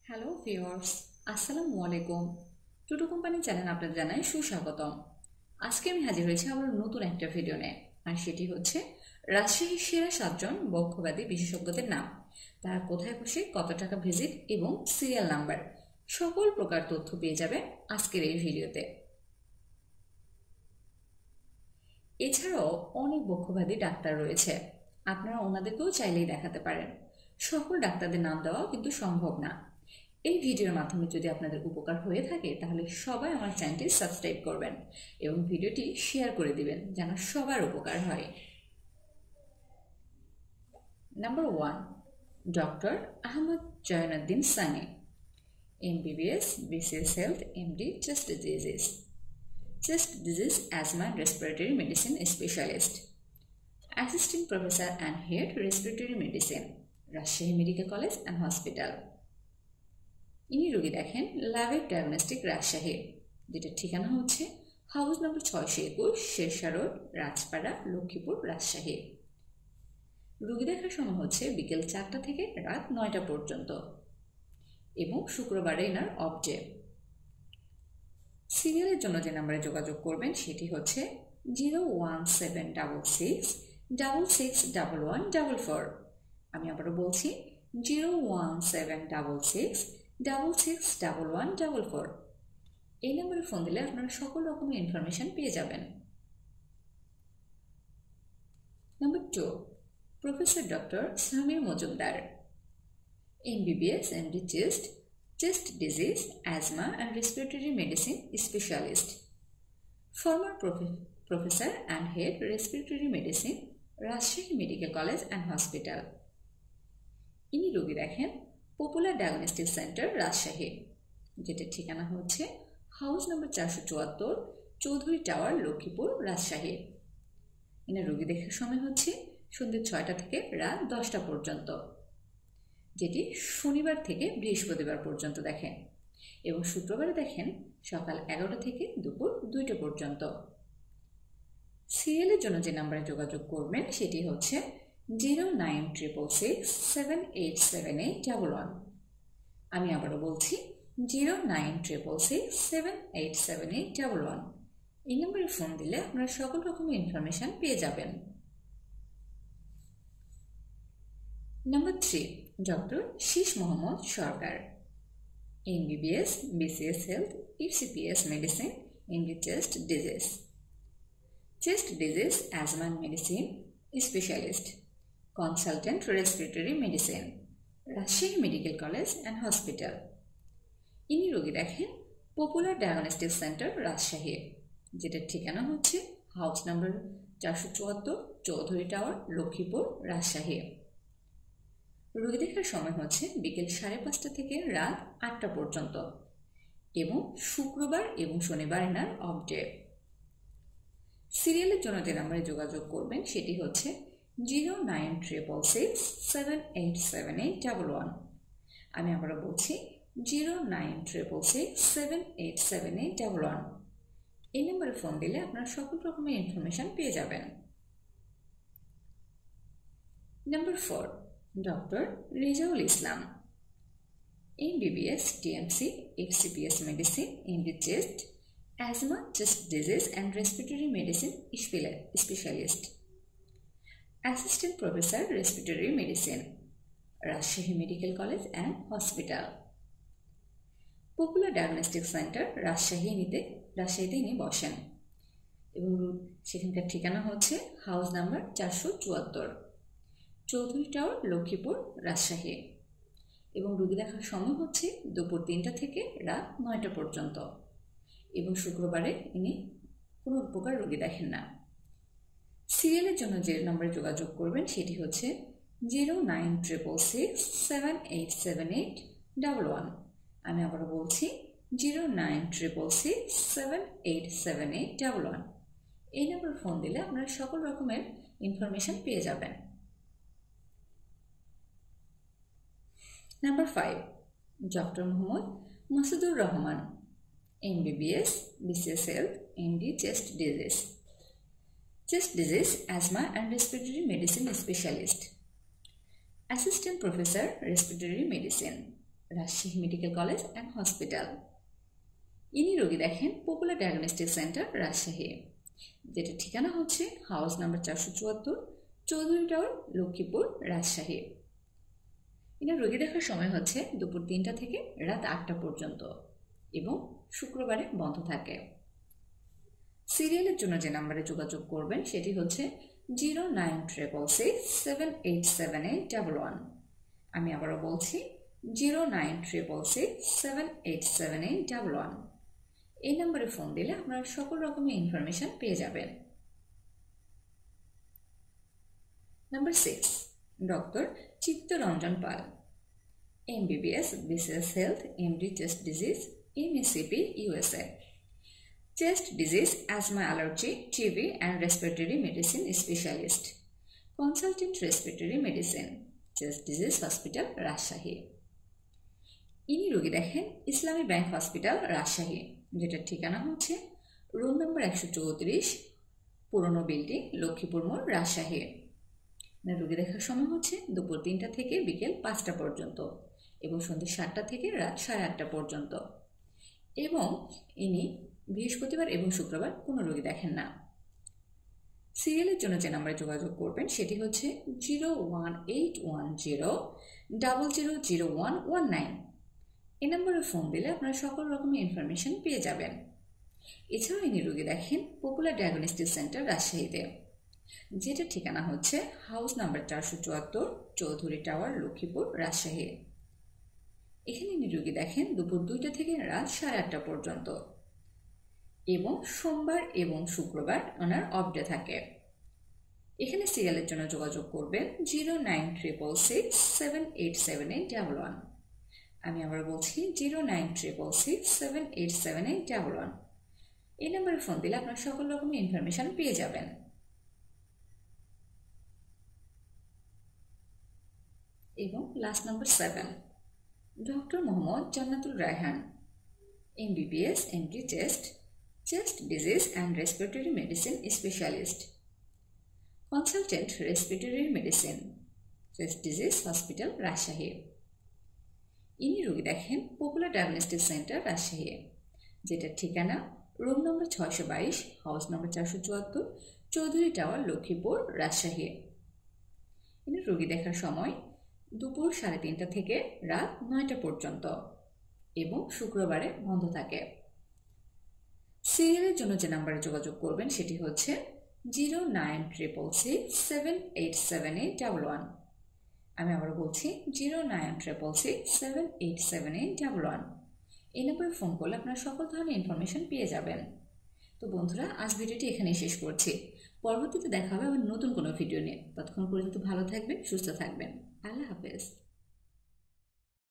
Hello viewers, আসসালামু আলাইকুম। Tutu company channel আপনাদের জানাই সুস্বাগতম। আজকে আমি হাজির হয়েছি আবার নতুন একটা ভিডিও নিয়ে, আর সেটি হচ্ছে রাজশাহীর সেরা 7জন বক্ষব্যাধি বিশেষজ্ঞদের নাম, তারা কোথায় বসে, কত টাকা ভিজিট এবং সিরিয়াল নাম্বার, সকল প্রকার তথ্য পেয়ে যাবে আজকের এই ভিডিওতে। এছাড়াও অনেক বক্ষব্যাধি ডাক্তার রয়েছে, আপনারা ওনাদেরকেও চাইলেই দেখাতে পারেন। সকল ডাক্তারদের নাম দেওয়া কিন্তু সম্ভব না। এই ভিডিওর মাধ্যমে যদি আপনাদের উপকার হয়ে থাকে তাহলে সবাই আমার চ্যানেলটি সাবস্ক্রাইব করবেন এবং ভিডিওটি শেয়ার করে দিবেন যেন সবার উপকার হয়। Number 1, doctor Ahmed Zainuddin Sani, MBBS, BCS Health, MD, Chest Disease, Asthma and Respiratory Medicine Specialist, Assistant Professor and Head Respiratory Medicine, Rajshahi medical college and hospital. ইনি রোগী দেখেন ল্যাবের ডায়াগনস্টিক রাজশাহী, যেটা ঠিকানা হচ্ছে house number 621, Shershah road, Rajpara, Lakshmipur, Rajshahi. রোগী দেখার সময় হচ্ছে বিকেল 4টা থেকে রাত 9টা পর্যন্ত এবং শুক্রবারে এনার অফ ডে। সিরিয়ালের জন্য যে নাম্বারে যোগাযোগ করবেন সেটি হচ্ছে 01766661144। আমি আবারও বলছি 01766661144। এই নাম্বারে ফোন দিলে আপনারা সকল রকমের ইনফরমেশন পেয়ে যাবেন। Number 2, professor doctor Samir Majumdar, MBBS, MD, Chest Disease, Asthma and Respiratory Medicine Specialist, former Professor and Head Respiratory Medicine, Rajshahi medical college and hospital. ইনি রোগী দেখেন পপুলার ডায়াগনস্টিক সেন্টার রাজশাহী, যেটা ঠিকানা হচ্ছে হাউস নম্বর 474, চৌধুরী টাওয়ার, লক্ষ্মীপুর, রাজশাহী। এনার রোগী দেখার সময় হচ্ছে সন্ধ্যে 6টা থেকে রাত 10টা পর্যন্ত, যেটি শনিবার থেকে বৃহস্পতিবার পর্যন্ত দেখেন, এবং শুক্রবারে দেখেন সকাল 11টা থেকে দুপুর 2টা পর্যন্ত। সিরিয়ালের জন্য যে নাম্বারে যোগাযোগ করবেন সেটি হচ্ছে 09666787811। আমি আবারও বলছি 09666787811। এই নাম্বারে ফোন দিলে আপনারা সকল রকমের ইনফরমেশন পেয়ে যাবেন। নাম্বার 3, ডক্টর শীষ মোহাম্মদ সরকার, MBBS, BCS Health, FCPS Medicine, MD, Chest Disease, Asthma and Medicine Specialist, Consultant Respiratory Medicine, Rajshahi medical college and hospital. ইনি রোগী দেখেন পপুলার ডায়াগনস্টিক সেন্টার রাজশাহী, যেটার ঠিকানা হচ্ছে house number 474, Chowdhury tower, Lakshmipur, Rajshahi. রোগী দেখার সময় হচ্ছে বিকেল 5:30 থেকে রাত 8টা পর্যন্ত এবং শুক্রবার এবং শনিবার এনার অফ ডে। সিরিয়ালের জন্য যে নাম্বারে যোগাযোগ করবেন সেটি হচ্ছে 09666787811। আমি আবারও বলছি 09666787811। এই নাম্বারে ফোন দিলে আপনারা সকল রকমের ইনফরমেশন পেয়ে যাবেন। Number 4, doctor Rezaul Islam, MBBS, TMC, FCPS Medicine, MD, Asthma, Chest Disease and Respiratory Medicine Specialist, Assistant Professor Respiratory Medicine, Rajshahi medical college and hospital. Popular diagnostic centre রাজশাহীতে ইনি বসেন এবং সেখানকার ঠিকানা হচ্ছে house number 474, Chowdhury tower, Lakshmipur, Rajshahi. এবং রোগী দেখার সময় হচ্ছে দুপুর 3টা থেকে রাত 9টা পর্যন্ত এবং শুক্রবারে ইনি কোনো প্রকার রোগী দেখেন না। সিরিয়ালের জন্য যে নম্বরে যোগাযোগ করবেন সেটি হচ্ছে 09666787811। আমি আবারও বলছি 09666787811। এই নম্বরে ফোন দিলে আপনারা সকল রকমের ইনফরমেশন পেয়ে যাবেন। Number 5, doctor Mohammad Masudur Rahman, MBBS, BCS Health, MD, Chest Disease, Asthma and Respiratory Medicine Specialist, Assistant Professor Respiratory Medicine, Rajshahi medical college and hospital. ইনি রোগী দেখেন পপুলার ডায়াগনস্টিক সেন্টার রাজশাহী, যেটা ঠিকানা হচ্ছে house number 474, Chowdhury tower, Lakshmipur, Rajshahi. Inner রোগী দেখার সময় হচ্ছে দুপুর 3টা থেকে রাত 8টা পর্যন্ত এবং শুক্রবারে বন্ধ থাকে। সিরিয়ালের জন্য যে নাম্বারে যোগাযোগ করবেন সেটি হচ্ছে 09666787811। আমি আবারও বলছি 09666787811। এই নাম্বারে ফোন দিলে আপনারা সকল রকমের ইনফরমেশন পেয়ে যাবেন। Number 6, doctor Chittaranjan Pal, MBBS, BCS Health, MD Chest Disease, MSCP, USA. Chest disease, asthma, allergy, TB and respiratory medicine specialist. Consultant respiratory medicine, Chest Disease Hospital, Rajshahi. ইনি রোগী দেখেন ইসলামী ব্যাংক হসপিটাল, রাজশাহী, যেটার ঠিকানা হচ্ছে রুম নম্বর 134, পুরনো building, Lakshmipur মোড়, রাজশাহী। রোগী দেখার সময় হচ্ছে দুপুর 3টা থেকে বিকেল 5টা পর্যন্ত এবং সন্ধ্যে 7টা থেকে রাত 8:30 পর্যন্ত। এবং ইনি বৃহস্পতিবার এবং শুক্রবার কোনো রোগী দেখেন না। সিরিয়ালের জন্য যে নাম্বারে যোগাযোগ করবেন সেটি হচ্ছে 01810000119। এই নাম্বারে ফোন দিলে আপনারা সকল রকমের ইনফরমেশন পেয়ে যাবেন। এছাড়াও ইনি রোগী দেখেন পপুলার ডায়াগনস্টিক সেন্টার রাজশাহীতে, যেটা ঠিকানা হচ্ছে house number 474, Chowdhury tower, Lakshmipur, Rajshahi. এখানে ইনি রোগী দেখেন দুপুর 2টা থেকে রাত 8:30 পর্যন্ত এবং সোমবার এবং শুক্রবার ওনার অফ ডে থাকে। এখানে সিরিয়ালের জন্য যোগাযোগ করবেন 09666787811। আমি আবার বলছি 09666787811। এই নাম্বারে ফোন দিলে আপনার সকল রকমের ইনফরমেশন পেয়ে যাবেন। এবং last number 7, doctor Mohammad Jannatul Raihan, MBBS, MD Chest Disease and Respiratory Medicine Specialist, Consultant Respiratory Medicine, Chest Disease Hospital, Rajshahi. ইনি রোগী দেখেন পপুলার ডায়াগনস্টিক সেন্টার রাজশাহী, যেটার ঠিকানা রুম নম্বর 622, হাউস নম্বর 474, চৌধুরী টাওয়ার, লক্ষ্মীপুর, রাজশাহী। ইনি রোগী দেখার সময় দুপুর 3:30 থেকে রাত 9টা পর্যন্ত এবং শুক্রবারে বন্ধ থাকে। সিরিয়ালের জন্য যে নাম্বারে যোগাযোগ করবেন সেটি হচ্ছে 09666787811। আমি আবার বলছি 09666787811। এই নাম্বারে ফোন করলে আপনারা সকল ধরনের ইনফরমেশন পেয়ে যাবেন। তো বন্ধুরা, আজ ভিডিওটি এখানেই শেষ করছি। পরবর্তীতে দেখা হবে আবার নতুন কোনো ভিডিও নিয়ে। ততক্ষণ পর্যন্ত ভালো থাকবেন, সুস্থ থাকবেন। আল্লাহ হাফেজ।